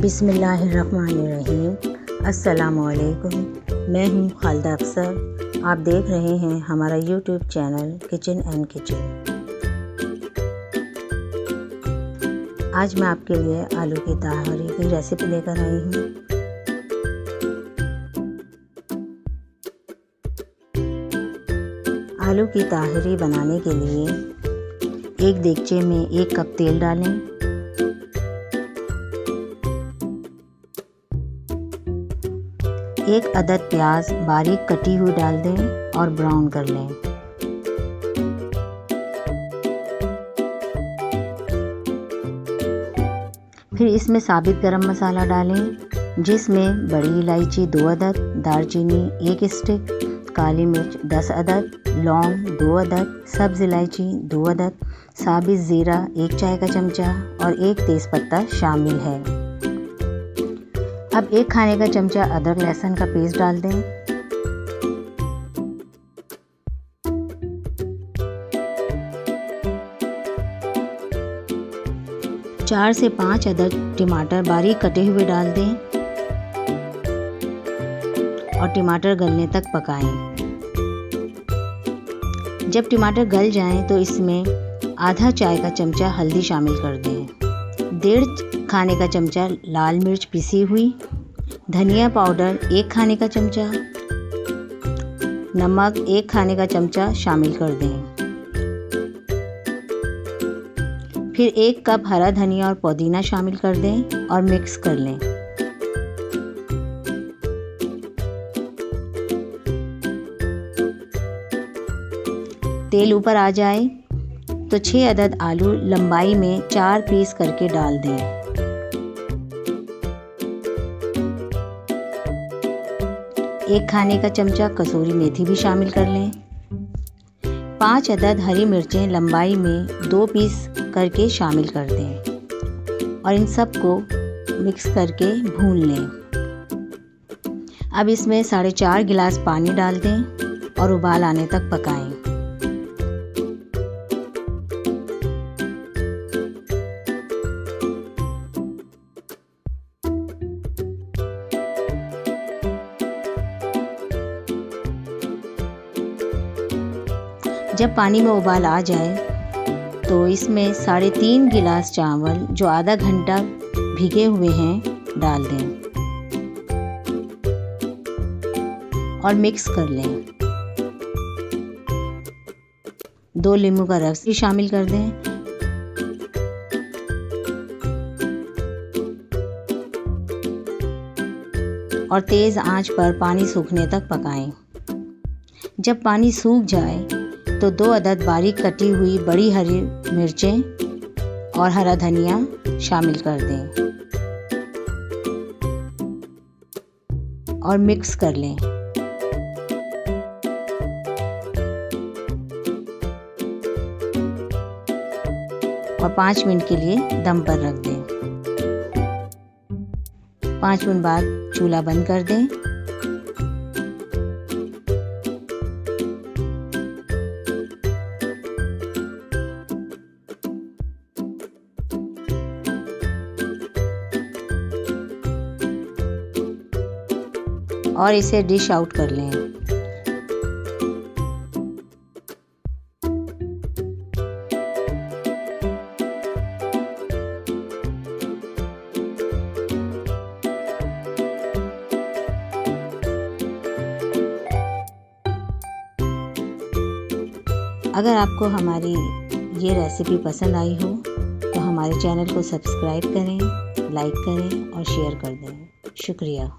बिस्मिल्लाहिर्रहमानिर्रहीम। अस्सलामुअलैकुम। मैं हूँ खालिदा अफसर। आप देख रहे हैं हमारा YouTube channel kitchen and kitchen. आज मैं आपके लिए आलू की ताहरी की रेसिपी लेकर आई हूँ। आलू की ताहरी बनाने के लिए एक देगचे में 1 कप तेल डालें। एक अदद प्याज बारीक कटी हुई डाल दें और ब्राउन कर लें। फिर इसमें साबित गरम मसाला डालें, जिसमें बड़ी इलायची 2 अदद, दालचीनी 1 स्टिक, काली मिर्च 10 अदद, लौंग 2 अदद, सब्ज़ इलायची 2 अदद, साबित ज़ीरा 1 चाय का चमचा और 1 तेज़पत्ता शामिल है। अब 1 खाने का चमचा अदरक लहसुन का पेस्ट डाल दें। चार से 5 अदद टमाटर बारीक कटे हुए डाल दें और टमाटर गलने तक पकाएं। जब टमाटर गल जाएं तो इसमें आधा चाय का चमचा हल्दी शामिल कर दें, 1.5 खाने का चमचा लाल मिर्च पिसी हुई, धनिया पाउडर 1 खाने का चमचा, नमक 1 खाने का चमचा शामिल कर दें। फिर 1 कप हरा धनिया और पुदीना शामिल कर दें और मिक्स कर लें। तेल ऊपर आ जाए तो 6 अदद आलू लंबाई में 4 पीस करके डाल दें। एक खाने का चमचा कसूरी मेथी भी शामिल कर लें। 5 अदद हरी मिर्चें लंबाई में 2 पीस करके शामिल कर दें और इन सब को मिक्स करके भून लें। अब इसमें 4.5 गिलास पानी डाल दें और उबाल आने तक पकाएं। जब पानी में उबाल आ जाए तो इसमें 3.5 गिलास चावल जो आधा घंटा भीगे हुए हैं डाल दें और मिक्स कर लें। 2 नींबू का रस भी शामिल कर दें और तेज़ आंच पर पानी सूखने तक पकाएं। जब पानी सूख जाए तो 2 अदद बारीक कटी हुई बड़ी हरी मिर्चें और हरा धनिया शामिल कर दें और मिक्स कर लें। और 5 मिनट के लिए दम पर रख दें। 5 मिनट बाद चूल्हा बंद कर दें। और इसे डिश आउट कर लें। अगर आपको हमारी ये रेसिपी पसंद आई हो तो हमारे चैनल को सब्सक्राइब करें, लाइक करें और शेयर कर दें। शुक्रिया।